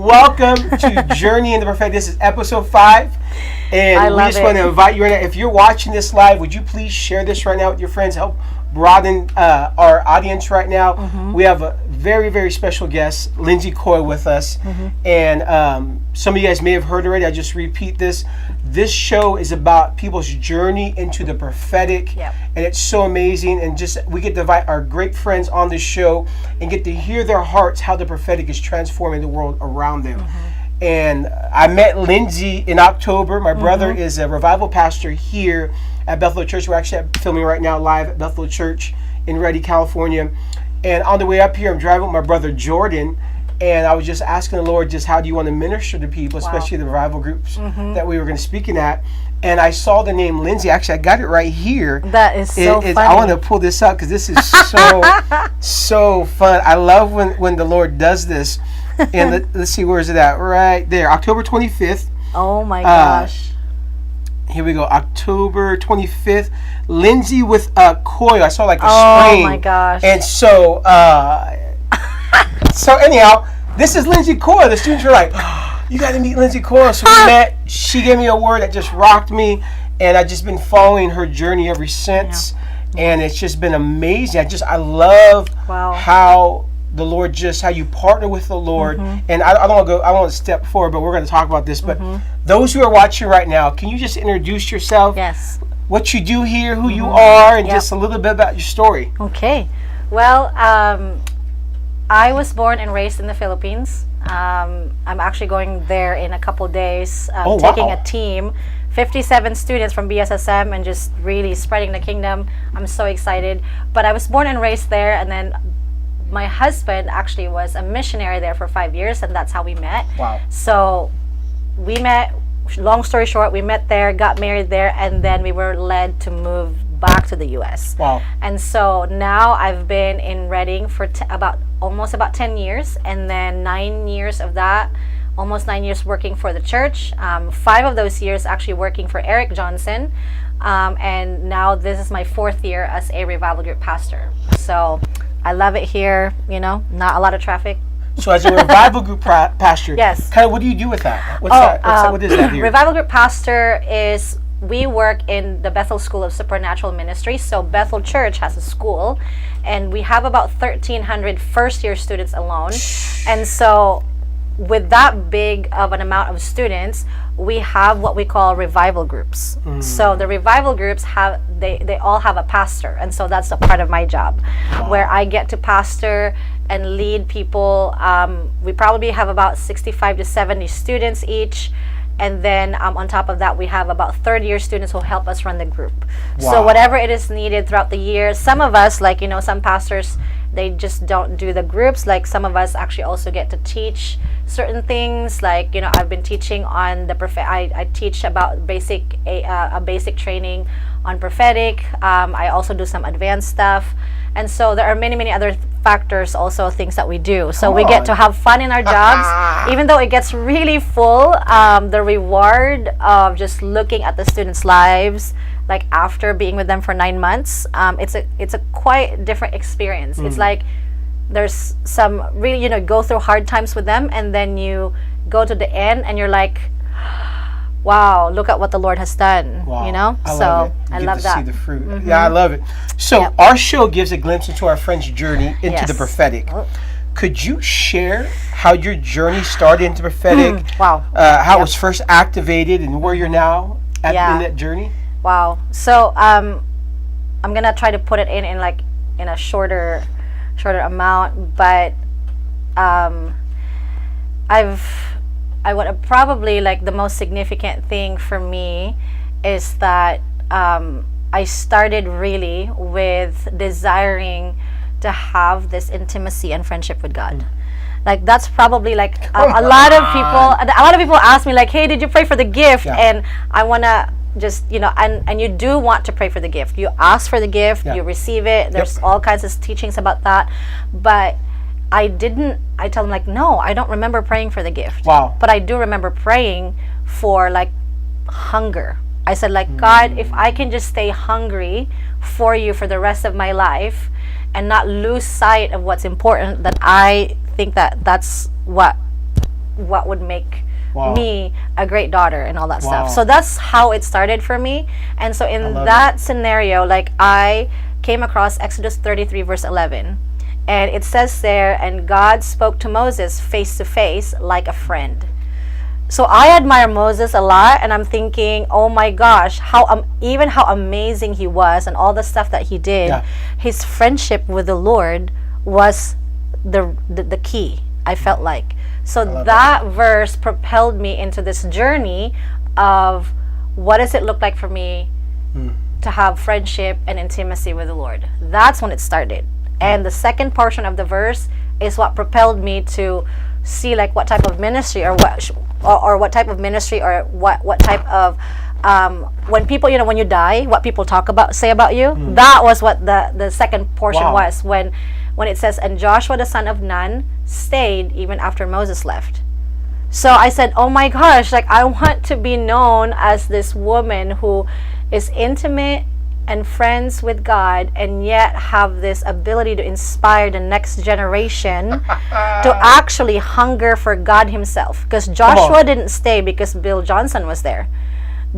welcome to Journey in the Prophetic. This is episode 5. And we just want to invite you right now. If you're watching this live, would you please share this right now with your friends? Help broaden our audience right now. Mm-hmm. We have a very, very special guest, Lindsay Coil, with us. Mm-hmm. And some of you guys may have heard already. I just repeat this. This show is about people's journey into the prophetic. Yep. And it's so amazing. And just we get to invite our great friends on this show and get to hear their hearts, how the prophetic is transforming the world around them. Mm-hmm. And I met Lindsay in October. My brother is a revival pastor here at Bethel Church. We're actually filming right now live at Bethel Church in Redding, California. And on the way up here, I'm driving with my brother Jordan. And I was just asking the Lord, just how do you want to minister to people, especially the revival groups that we were going to speaking at. And I saw the name Lindsay. Actually, I got it right here. That is so funny. I want to pull this up because this is so fun. I love when the Lord does this. And let's see, where is it at? Right there, October 25th. Oh my gosh. Here we go, October 25th. Lindsay with a coil. I saw like a spring. Oh my gosh. And so, so anyhow, this is Lindsay Coil. The students were like, oh, you got to meet Lindsay Coil. So we met. She gave me a word that just rocked me. And I've just been following her journey ever since. Yeah. And it's just been amazing. I love how the Lord, just how you partner with the Lord. And I don't want to step forward, but we're going to talk about this. But those who are watching right now, can you just introduce yourself? Yes. What you do here, who you are, and just a little bit about your story. Okay. Well, I was born and raised in the Philippines. I'm actually going there in a couple days, taking a team, 57 students from BSSM, and just really spreading the kingdom. I'm so excited. But I was born and raised there, and then my husband actually was a missionary there for 5 years, and that's how we met. Wow. So we met, long story short, we met there, got married there, and then we were led to move back to the U.S. Wow. And so now I've been in Redding for almost about 10 years, and then 9 years of that, almost 9 years working for the church. 5 of those years actually working for Eric Johnson. And now this is my 4th year as a revival group pastor. So I love it here, not a lot of traffic. So as a revival group pastor, yes. Kind of what do you do with that? What is that here? Revival group pastor is, we work in the Bethel School of Supernatural Ministry. So Bethel Church has a school, and we have about 1,300 first-year students alone. And so with that big of an amount of students, we have what we call revival groups. So the revival groups they all have a pastor, and so that's a part of my job, where I get to pastor and lead people. We probably have about 65 to 70 students each, and then on top of that, we have about third-year students who help us run the group. So whatever it is needed throughout the year, some of us, like some pastors, they just don't do the groups. Like some of us actually also get to teach certain things. Like I've been teaching on the I teach about a basic training on prophetic. I also do some advanced stuff, and so there are many other factors, also things that we do. So we get to have fun in our jobs, even though it gets really full. The reward of just looking at the students' lives, like after being with them for 9 months, it's a quite different experience. It's like there's some really go through hard times with them, and then you go to the end and you're like, wow, look at what the Lord has done. Wow. I love that. See the fruit. Yeah, I love it. So our show gives a glimpse into our friend's journey into the prophetic. Could you share how your journey started into prophetic? How it was first activated, and where you're now in that journey? Wow. So I'm gonna try to put it in a shorter amount, but I would probably, the most significant thing for me is that I started really with desiring to have this intimacy and friendship with God. That's probably a lot of people ask me hey, did you pray for the gift? And I want to just and you do want to pray for the gift. You ask for the gift, you receive it. There's all kinds of teachings about that, but I tell them no, I don't remember praying for the gift. But I do remember praying for hunger. I said God, if I can just stay hungry for you for the rest of my life and not lose sight of what's important, that I think that's what what would make Wow. me a great daughter and all that Wow. stuff. So that's how it started for me. And so in that scenario, like, I came across Exodus 33 verse 11, and it says there, and God spoke to Moses face to face like a friend. So I admire Moses a lot, and I'm thinking, oh my gosh, even how amazing he was and all the stuff that he did. Yeah. His friendship with the Lord was the key, I felt like. So that verse propelled me into this journey of what does it look like for me to have friendship and intimacy with the Lord. That's when it started. And the second portion of the verse is what propelled me to see like what type of ministry or what type of ministry or what type of when people, when you die, what people say about you. That was what the second portion was, when it says, and Joshua the son of Nun stayed even after Moses left. So I said, oh my gosh, like, I want to be known as this woman who is intimate and friends with God, and yet have this ability to inspire the next generation to actually hunger for God himself. Because Joshua didn't stay because Bill Johnson was there.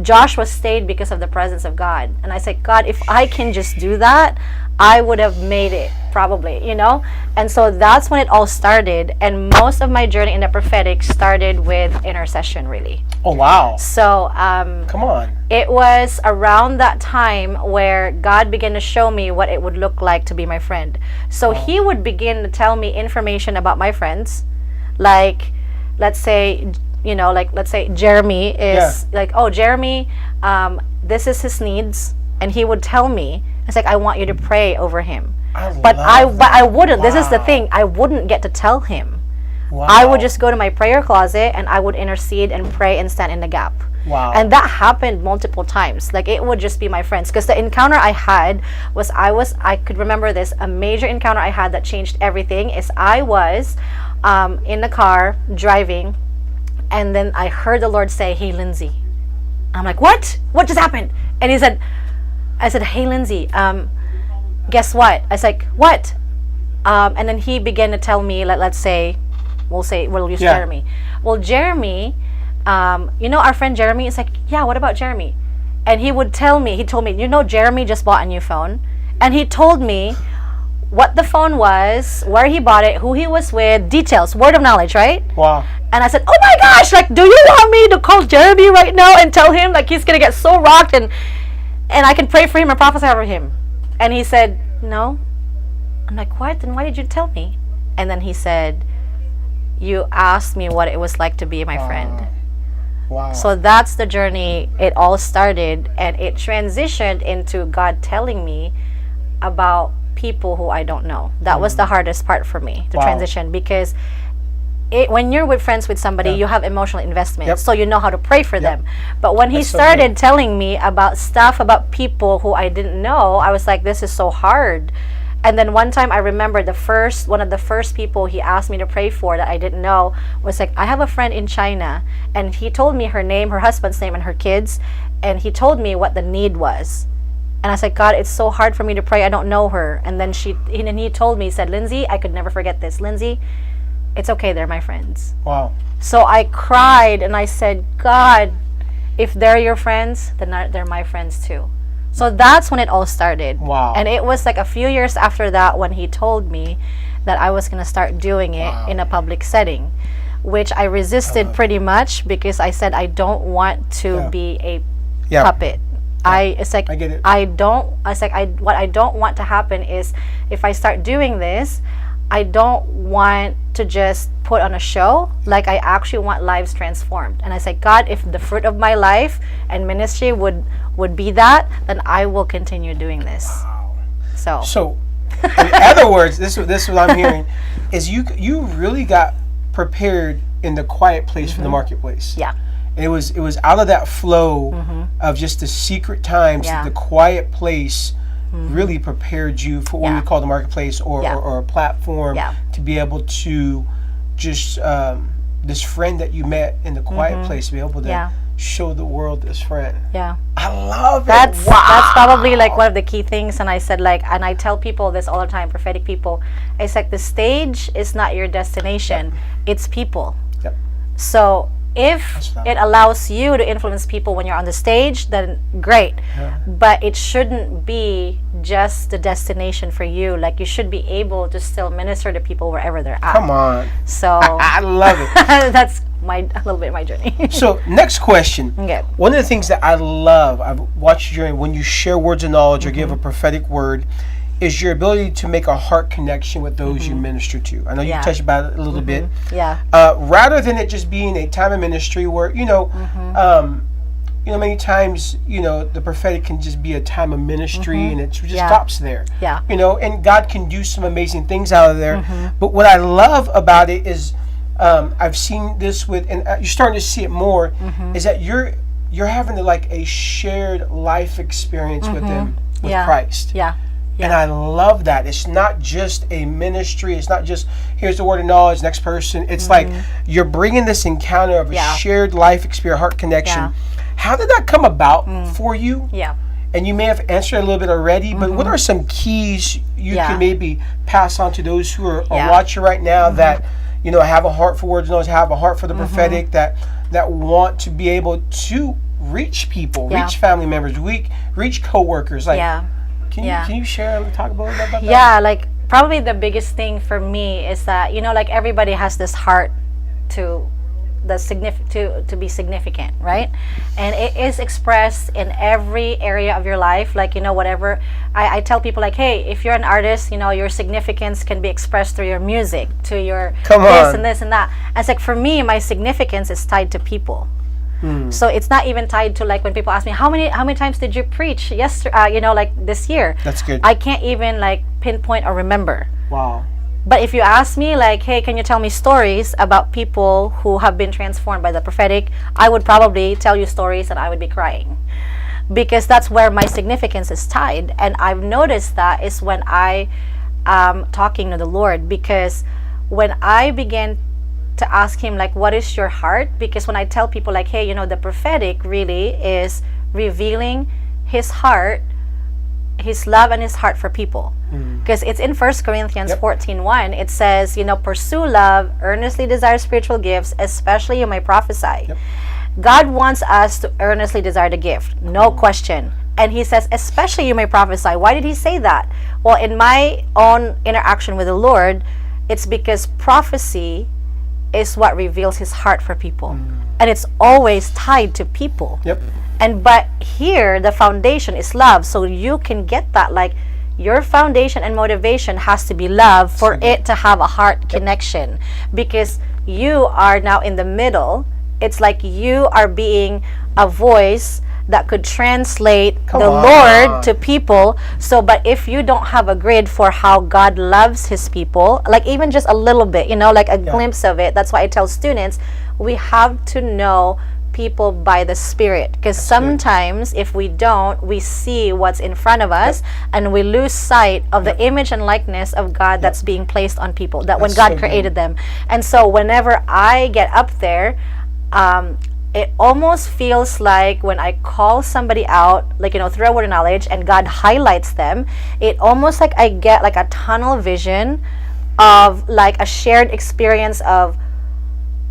Joshua stayed because of the presence of God. And I said, God, if I can just do that, I would have made it, probably, And so that's when it all started. And most of my journey in the prophetic started with intercession, really. Oh, wow. So, come on. It was around that time where God began to show me what it would look like to be my friend. So he would begin to tell me information about my friends. Like, let's say, let's say Jeremy is like, oh, Jeremy, this is his needs. And he would tell me, it's like, I want you to pray over him. But I wouldn't. Wow. This is the thing. I wouldn't get to tell him. Wow. I would just go to my prayer closet and I would intercede and pray and stand in the gap. Wow. And that happened multiple times. Like, it would just be my friends. Because the encounter I had was, I could remember this, a major encounter I had that changed everything is I was in the car driving, and then I heard the Lord say, hey, Lindsay. I'm like, what? What just happened? And I said, hey, Lindsay, guess what? I was like, what? And then he began to tell me, let's say, we'll use Jeremy. Well, Jeremy, our friend Jeremy is like, yeah, what about Jeremy? And he told me, Jeremy just bought a new phone. And he told me what the phone was, where he bought it, who he was with, details, word of knowledge, right? Wow. And I said, oh my gosh, like, do you want me to call Jeremy right now and tell him, like, he's going to get so rocked and I can pray for him and prophesy over him? And he said, no. I'm like, what? Then why did you tell me? And then he said, you asked me what it was like to be my friend. Wow. So that's the journey. It all started, and it transitioned into God telling me about people who I don't know. That was the hardest part for me to transition, because when you're friends with somebody, you have emotional investment, so you know how to pray for them. But when he started telling me about stuff about people who I didn't know, I was like, this is so hard. And then one time I remember one of the first people he asked me to pray for that I didn't know was like, I have a friend in China, and he told me her name, her husband's name, and her kids, and he told me what the need was. And I said, God, it's so hard for me to pray. I don't know her. And then he told me, he said, Lindsay, I could never forget this. Lindsay, it's okay, they're my friends. Wow. So I cried and I said, God, if they're your friends, then they're my friends too. So that's when it all started. Wow. And it was like a few years after that when he told me that I was going to start doing it in a public setting, which I resisted pretty much, because I said, I don't want to be a puppet. I get it. What I don't want to happen is, if I start doing this, I don't want to just put on a show. Like, I actually want lives transformed. And I said, God, if the fruit of my life and ministry would be that, then I will continue doing this. Wow. So in other words, this is what I'm hearing, is you really got prepared in the quiet place for the marketplace. Yeah. And it was out of that flow of just the secret times, the quiet place really prepared you for what we call the marketplace or a platform to be able to just this friend that you met in the quiet place, to be able to show the world this friend. Yeah. I love it. That's probably like one of the key things. And I said, like, and I tell people this all the time, prophetic people, it's like, the stage is not your destination, it's people. So if it allows you to influence people when you're on the stage, then great. But it shouldn't be just the destination for you. Like, you should be able to still minister to people wherever they're at. Come on. So I love it. that's a little bit of my journey. So next question. Okay. One of the things that I love, I've watched your journey when you share words of knowledge or give a prophetic word, is your ability to make a heart connection with those you minister to. I know you touched about it a little bit. Yeah. Rather than it just being a time of ministry where, many times, the prophetic can just be a time of ministry and it just stops there. Yeah. And God can do some amazing things out of there. But what I love about it is, I've seen this with, and you're starting to see it more, is that you're having a shared life experience with them, with Christ. Yeah. And I love that. It's not just a ministry. It's not just, here's the word of knowledge, next person. It's like you're bringing this encounter of a shared life experience, heart connection. Yeah. How did that come about for you? Yeah. And you may have answered it a little bit already, but what are some keys you can maybe pass on to those who are watching right now that, have a heart for words of knowledge, have a heart for the prophetic, that want to be able to reach people, reach family members, reach co-workers? Can you share and talk about that? Yeah, probably the biggest thing for me is that, everybody has this heart to be significant, right? And it is expressed in every area of your life. Whatever I tell people, hey, if you're an artist, your significance can be expressed through your music, to your this and this and that. And it's for me, my significance is tied to people. So it's not even tied to when people ask me how many times did you preach yesterday, this year. That's good. I can't even pinpoint or remember. Wow. But if you ask me hey, can you tell me stories about people who have been transformed by the prophetic, I would probably tell you stories and I would be crying, because that's where my significance is tied. And I've noticed that is when I am talking to the Lord, because when I begin to ask him what is your heart, because when I tell people hey, the prophetic really is revealing his heart, his love and his heart for people, because it's in 1 Corinthians 14:1. It says, pursue love, earnestly desire spiritual gifts, especially you may prophesy. God wants us to earnestly desire the gift, no question. And he says, especially you may prophesy. Why did he say that? Well, in my own interaction with the Lord, it's because prophecy is what reveals his heart for people, and it's always tied to people. But here the foundation is love, so you can get that your foundation and motivation has to be love for it to have a heart connection, because you are now in the middle. It's you are being a voice that could translate Lord to people. So, but if you don't have a grid for how God loves his people, even just a little bit, a glimpse of it, that's why I tell students, we have to know people by the Spirit, because sometimes if we don't, we see what's in front of us and we lose sight of the image and likeness of God that's being placed on people, that when God created them. And so whenever I get up there, it almost feels like when I call somebody out, through a word of knowledge, and God highlights them, it almost I get a tunnel vision of a shared experience of,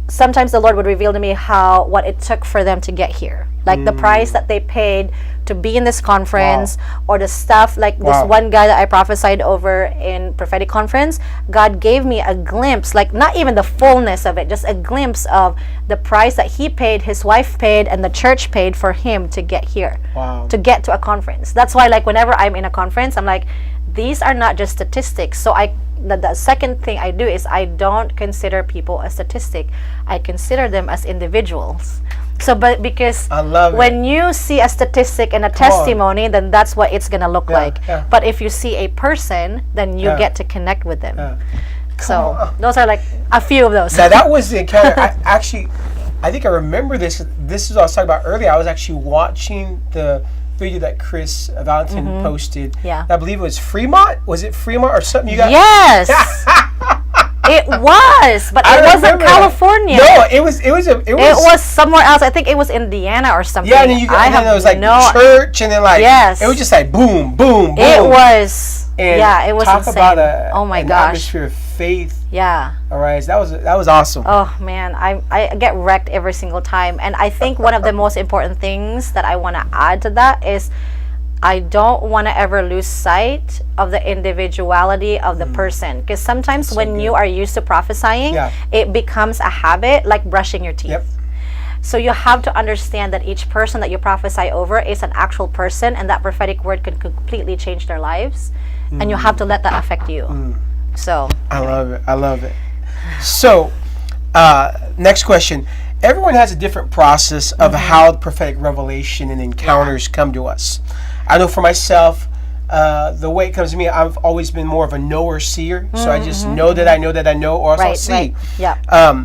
sometimes the Lord would reveal to me what it took for them to get here. The price that they paid to be in this conference, or the stuff this one guy that I prophesied over in prophetic conference, God gave me a glimpse, not even the fullness of it, just a glimpse of the price that he paid, his wife paid, and the church paid for him to get here, to get to a conference. That's why whenever I'm in a conference, I'm these are not just statistics. So the second thing I do is I don't consider people a statistic. I consider them as individuals. So, but because when you see a statistic and a testimony, then that's what it's going to look like. But if you see a person, then you get to connect with them. So those are a few of those. Now that was the encounter. I think I remember this. This is what I was talking about earlier. I was actually watching the video that Chris Valentin posted. I believe it was Fremont. Was it Fremont or something? You got? Yes. It was, but it wasn't California. No, it was somewhere else. I think it was Indiana or something. Yeah, and then there was church, and then it was just boom, boom, boom. It was. It was talk insane. About oh my an gosh, atmosphere of faith. Yeah. All right, that was awesome. Oh man, I get wrecked every single time, and I think one of the most important things that I want to add to that is I don't want to ever lose sight of the individuality of the person, because sometimes when you are used to prophesying, it becomes a habit, like brushing your teeth. Yep. So you have to understand that each person that you prophesy over is an actual person, and that prophetic word could completely change their lives, and you have to let that affect you. So I love it. So next question. Everyone has a different process of how the prophetic revelation and encounters come to us. I know for myself, the way it comes to me, I've always been more of a knower seer. So I just know that I know that I know, or else I'll see. Right. Yeah.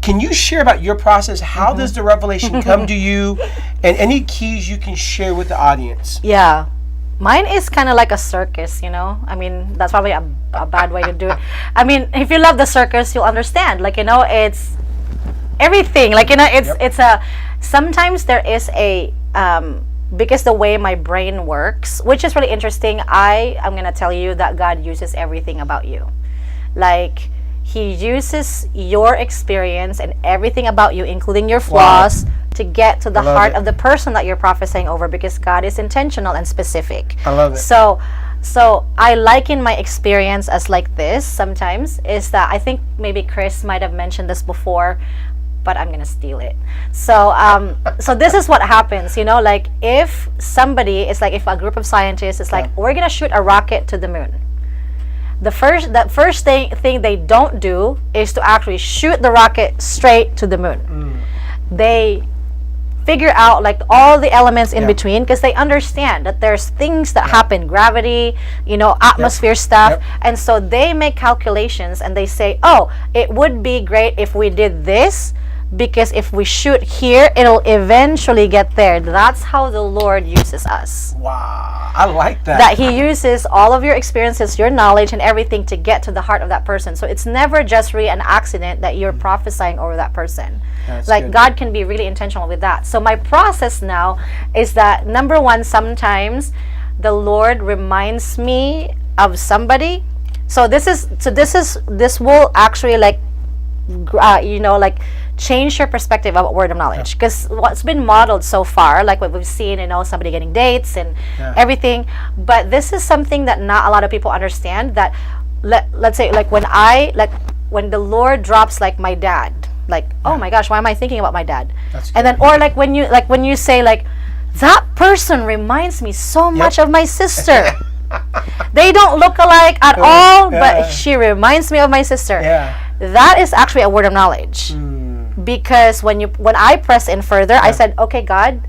Can you share about your process? How does the revelation come to you, and any keys you can share with the audience? Yeah. Mine is kind of like a circus, you know? I mean, that's probably a bad way to do it. I mean, if you love the circus, you'll understand. Like, you know, it's everything. Like, you know, it's a, sometimes there is a, because the way my brain works, which is really interesting, I'm going to tell you that God uses everything about you. Like, He uses your experience and everything about you, including your flaws, to get to the heart of the person that you're prophesying over, because God is intentional and specific. I love it. So I liken my experience as like this sometimes, is that I think maybe Chris might have mentioned this before, but I'm gonna steal it. So so this is what happens, you know, like if somebody is like, if a group of scientists is like, we're gonna shoot a rocket to the moon. The first thing they don't do is to actually shoot the rocket straight to the moon. They figure out like all the elements in between, because they understand that there's things that happen, gravity, you know, atmosphere stuff, and so they make calculations and they say, oh, it would be great if we did this, because if we shoot here, it'll eventually get there. That's how the Lord uses us. Wow, I like that. That He uses all of your experiences, your knowledge, and everything to get to the heart of that person. So it's never just really an accident that you're prophesying over that person. That's like good. God can be really intentional with that. So my process now is that, number one, sometimes the Lord reminds me of somebody. So this will actually like you know, like change your perspective of a word of knowledge, because what's been modeled so far, like what we've seen, you know, somebody getting dates and everything, but this is something that not a lot of people understand. That let's say like when the Lord drops like my dad, like oh my gosh, why am I thinking about my dad? And then, or like when you say like, that person reminds me so much of my sister. They don't look alike at all, but she reminds me of my sister. That is actually a word of knowledge. Because when I press in further, I said, okay, God,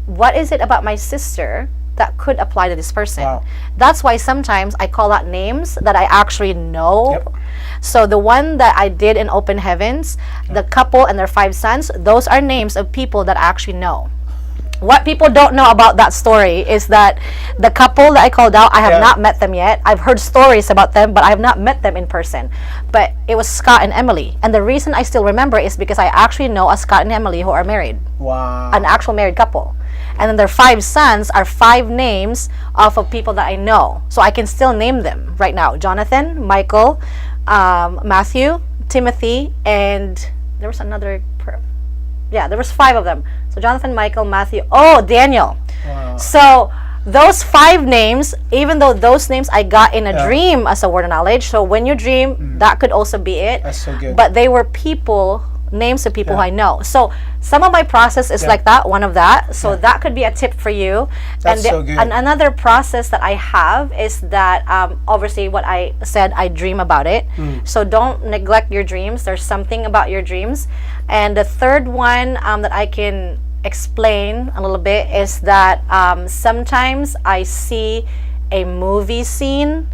what is it about my sister that could apply to this person? That's why sometimes I call out names that I actually know. So the one that I did in Open Heavens, the couple and their 5 sons, those are names of people that I actually know. What people don't know about that story is that the couple that I called out, I have not met them yet. I've heard stories about them, but I have not met them in person. But it was Scott and Emily. And the reason I still remember is because I actually know a Scott and Emily who are married. Wow. An actual married couple. And then their 5 sons are 5 names of people that I know. So I can still name them right now. Jonathan, Michael, Matthew, Timothy, and there was another... there was 5 of them. So Jonathan, Michael, Matthew, Daniel. Wow. So those 5 names, even though those names I got in a dream as a word of knowledge, so when you dream, that could also be it. That's so good. But they were names of people who I know. So some of my process is like that, one of that. So that could be a tip for you. That's so good. And another process that I have is that, obviously what I said, I dream about it. So don't neglect your dreams. There's something about your dreams. And the third one that I can explain a little bit is that sometimes I see a movie scene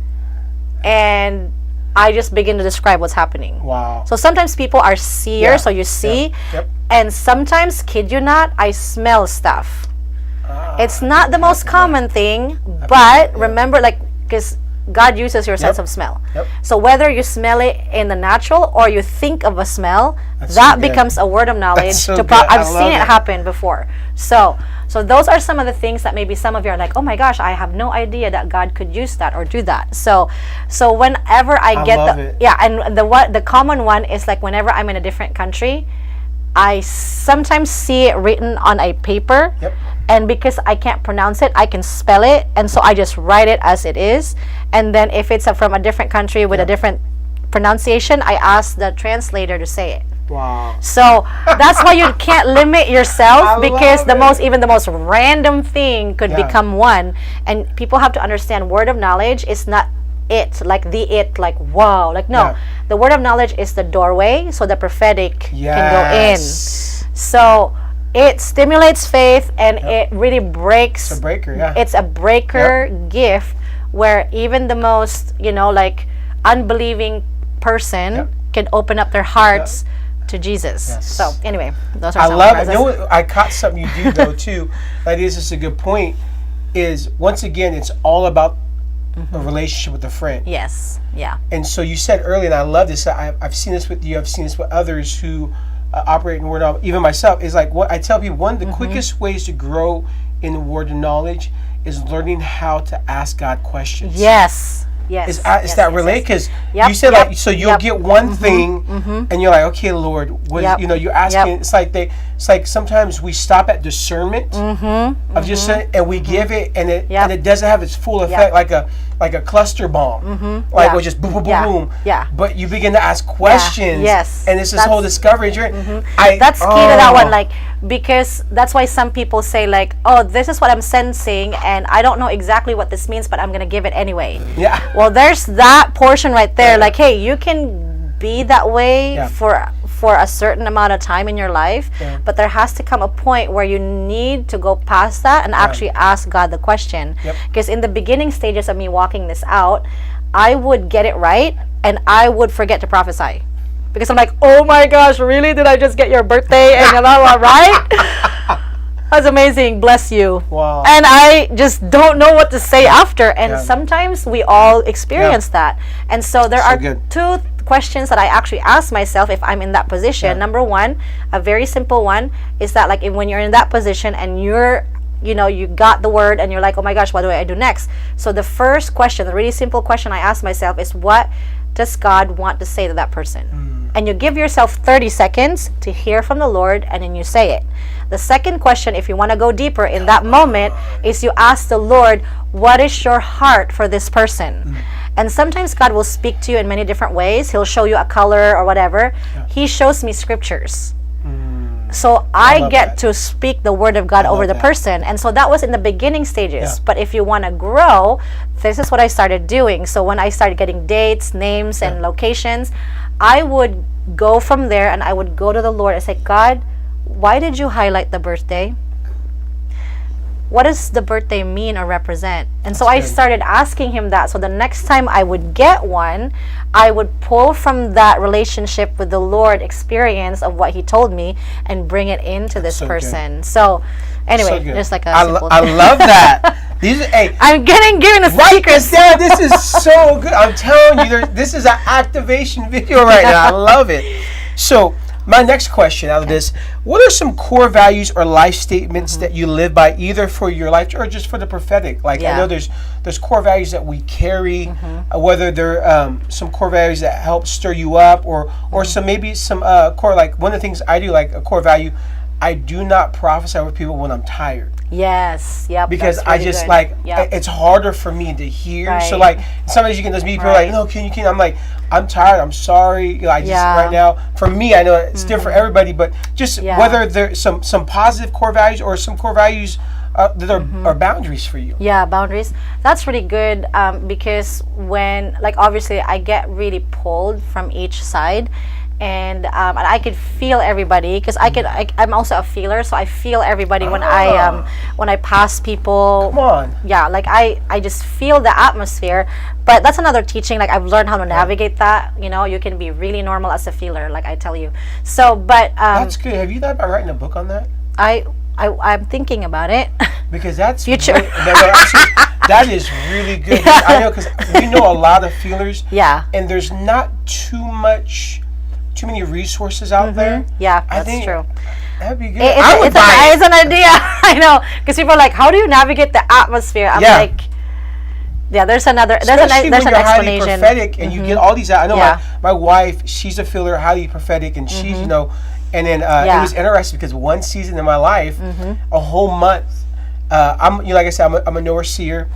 and I just begin to describe what's happening. Wow. So sometimes people are seers, so you see, and sometimes, kid you not, I smell stuff. It's not the most common thing, but remember, like, because God uses your sense of smell. So whether you smell it in the natural or you think of a smell, that becomes a word of knowledge. I've seen it happen before. So those are some of the things that maybe some of you are like, oh my gosh, I have no idea that God could use that or do that. So whenever I get and the common one is like whenever I'm in a different country, I sometimes see it written on a paper, and because I can't pronounce it, I can spell it, and so I just write it as it is. And then if it's from a different country with a different pronunciation, I ask the translator to say it. Wow. So that's why you can't limit yourself, because even the most random thing could become one. And people have to understand, word of knowledge is not like wow, like no. The word of knowledge is the doorway, so the prophetic can go in. So it stimulates faith, and it really breaks. It's a breaker, It's a breaker gift, where even the most, like unbelieving person can open up their hearts to Jesus. So anyway, those are some love it. You know what, I caught something you do though too. That is just a good point. Is once again, it's all about a relationship with a friend. Yes. Yeah. And so you said earlier, and I love this. I've seen this with you. I've seen this with others who operate in word of, even myself. Is like what I tell people. One of the quickest ways to grow in the word of knowledge is learning how to ask God questions. Yes. It's that relate, because you said like, so you'll get one thing and you're like, okay, Lord, what you're asking. It's like sometimes we stop at discernment of just saying, and we give it, and it doesn't have its full effect, like a cluster bomb, we're just boom, boom, boom, boom. But you begin to ask questions, and it's this whole discovery journey. That's key to that one, like, because that's why some people say like, oh, this is what I'm sensing, and I don't know exactly what this means, but I'm gonna give it anyway. Well, there's that portion right there. Like, hey, you can be that way for a certain amount of time in your life, but there has to come a point where you need to go past that and actually ask God the question. Because in the beginning stages of me walking this out, I would get it right, and I would forget to prophesy. Because I'm like, oh my gosh, really? Did I just get your birthday? And you're like, right? That's amazing. Bless you. Wow. And I just don't know what to say after. And sometimes we all experience that. And so there are two questions that I actually ask myself if I'm in that position. Number one, a very simple one, is that like when you're in that position and you got the word and you're like, oh my gosh, what do I do next? So the first question, the really simple question I ask myself is, what does God want to say to that person? And you give yourself 30 seconds to hear from the Lord, and then you say it. The second question, if you want to go deeper in that moment, is you ask the Lord, what is your heart for this person? And sometimes God will speak to you in many different ways. He'll show you a color or whatever. He shows me scriptures. So I get to speak the word of God over the person. And so that was in the beginning stages. But if you want to grow, this is what I started doing. So when I started getting dates, names, and locations, I would go from there and I would go to the Lord and say, God, why did you highlight the birthday? What does the birthday mean or represent? And so I started asking him that. So the next time I would get one, I would pull from that relationship with the Lord experience of what he told me and bring it into this person. So anyway, just like a simple I love that. These, hey, I'm given a secret. This is so good. I'm telling you, this is an activation video right now. I love it. So my next question out of this, what are some core values or life statements that you live by, either for your life or just for the prophetic? Like I know there's core values that we carry, whether they're some core values that help stir you up, or some core, like one of the things I do, like a core value, I do not prophesy over people when I'm tired. Yes, because really I just it's harder for me to hear. So like sometimes you can just meet people like, no, can you? I'm like, I'm tired. I'm sorry. I just right now. For me, I know it's different for everybody, but just whether there's some positive core values or some core values that are boundaries for you. Yeah, boundaries. That's really good because when, like, obviously I get really pulled from each side. And I could feel everybody, because I'm also a feeler, so I feel everybody when I pass people. Come on. Yeah, like I just feel the atmosphere. But that's another teaching. Like, I've learned how to navigate that. You can be really normal as a feeler, like I tell you. So, but that's good. Have you thought about writing a book on that? I I'm thinking about it. Because that's future. That is really good. Yeah. I know, because we know a lot of feelers. Yeah. And there's not too many resources out there. Yeah, that's true. That'd be good. It's an idea. I know, because people are like, how do you navigate the atmosphere? I'm like, yeah, there's an explanation. Highly prophetic, and you get all these. I know my wife, she's a feeler, highly prophetic, and she's and then it was interesting because one season in my life, a whole month. I'm like I said, I'm a knower seer,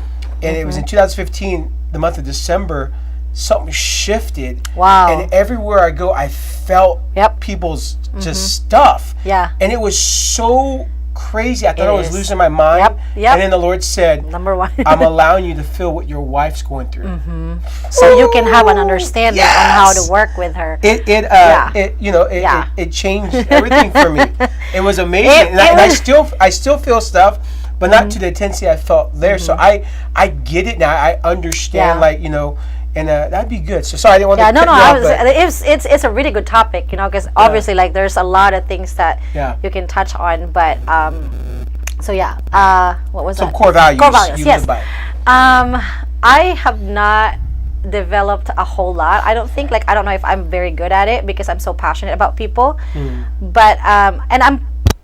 and it was in 2015, the month of December, something shifted. Wow! And everywhere I go, I felt people's just stuff. Yeah. And it was so crazy. I thought I was losing my mind. Yep. And then the Lord said, Number one, I'm allowing you to feel what your wife's going through. So you can have an understanding on how to work with her. It changed everything for me. It was amazing. I still feel stuff, but not to the intensity I felt there. So I get it now. I understand, and that'd be good. So sorry, I didn't want to. It's a really good topic, because obviously, there's a lot of things that you can touch on. But what was that? Core values. Core values. Yes. I have not developed a whole lot. I don't think, I don't know if I'm very good at it because I'm so passionate about people. But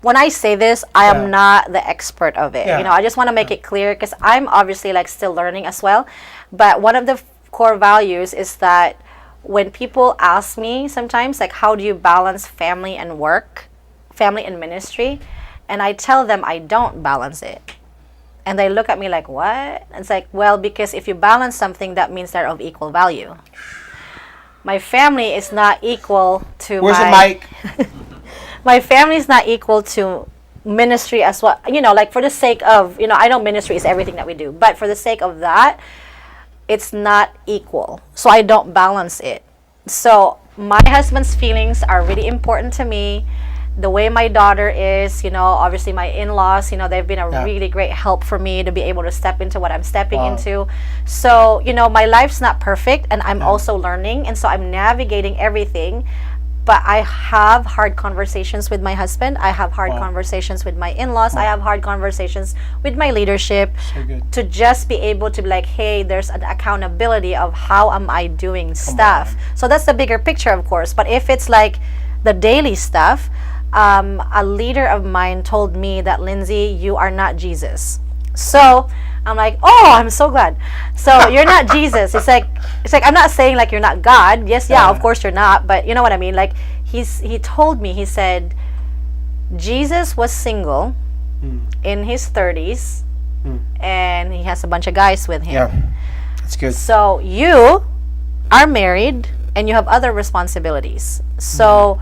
when I say this, I am not the expert of it. I just want to make it clear because I'm obviously still learning as well. But one of the core values is that when people ask me sometimes, how do you balance family and work, family and ministry? And I tell them I don't balance it. And they look at me like, what? It's well, because if you balance something, that means they're of equal value. My family is not equal to Where's the mic? My family is not equal to ministry as well. For the sake of, I know ministry is everything that we do, but for the sake of that, it's not equal. So I don't balance it. So my husband's feelings are really important to me. The way my daughter is, obviously my in-laws, they've been a really great help for me to be able to step into what I'm stepping into. So, my life's not perfect and I'm also learning. And so I'm navigating everything. But I have hard conversations with my husband. I have hard conversations with my in-laws. I have hard conversations with my leadership to just be able to be like, hey, there's an accountability of how am I doing stuff. So that's the bigger picture, of course. But if it's the daily stuff, a leader of mine told me that, Lindsay, you are not Jesus. So I'm like, oh, I'm so glad. So you're not Jesus. It's like I'm not saying you're not God. Yes, of course you're not. But you know what I mean? He told me, he said, Jesus was single in his 30s and he has a bunch of guys with him. Yeah, that's good. So you are married and you have other responsibilities. So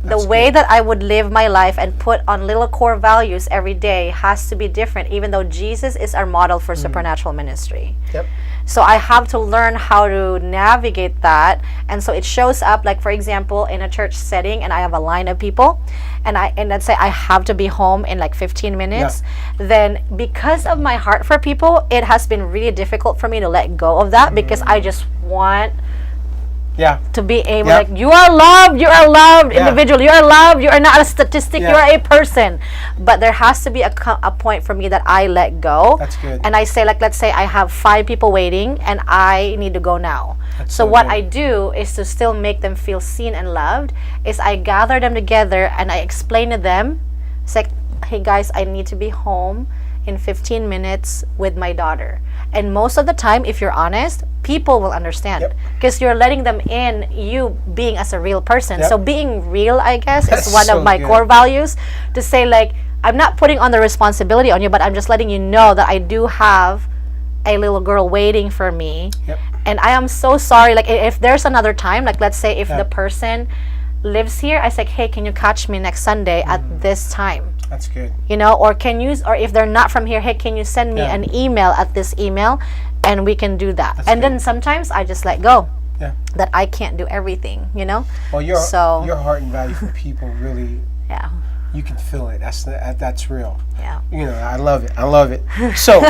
the way that I would live my life and put on little core values every day has to be different, even though Jesus is our model for supernatural ministry. Yep. So I have to learn how to navigate that. And so it shows up, for example, in a church setting, and I have a line of people, and let's say I have to be home in 15 minutes. Then because of my heart for people, it has been really difficult for me to let go of that because I just want to be able, you are loved individual, you are loved, you are not a statistic, you are a person. But there has to be a point for me that I let go. That's good. And I say, let's say I have 5 people waiting and I need to go now. So what I do is to still make them feel seen and loved, is I gather them together and I explain to them, it's hey guys, I need to be home in 15 minutes with my daughter. And most of the time, if you're honest, people will understand because you're letting them in, you being as a real person. So being real, I guess, is one of my core values, to say I'm not putting on the responsibility on you, but I'm just letting you know that I do have a little girl waiting for me. And I am so sorry, if there's another time, let's say if the person lives here, I say, hey, can you catch me next Sunday at this time? That's good. Or or if they're not from here, hey, can you send me an email at this email, and we can do that. That's good. Then sometimes I just let go. That I can't do everything, Well, your heart and value for people really, you can feel it. That's real. Yeah. I love it. So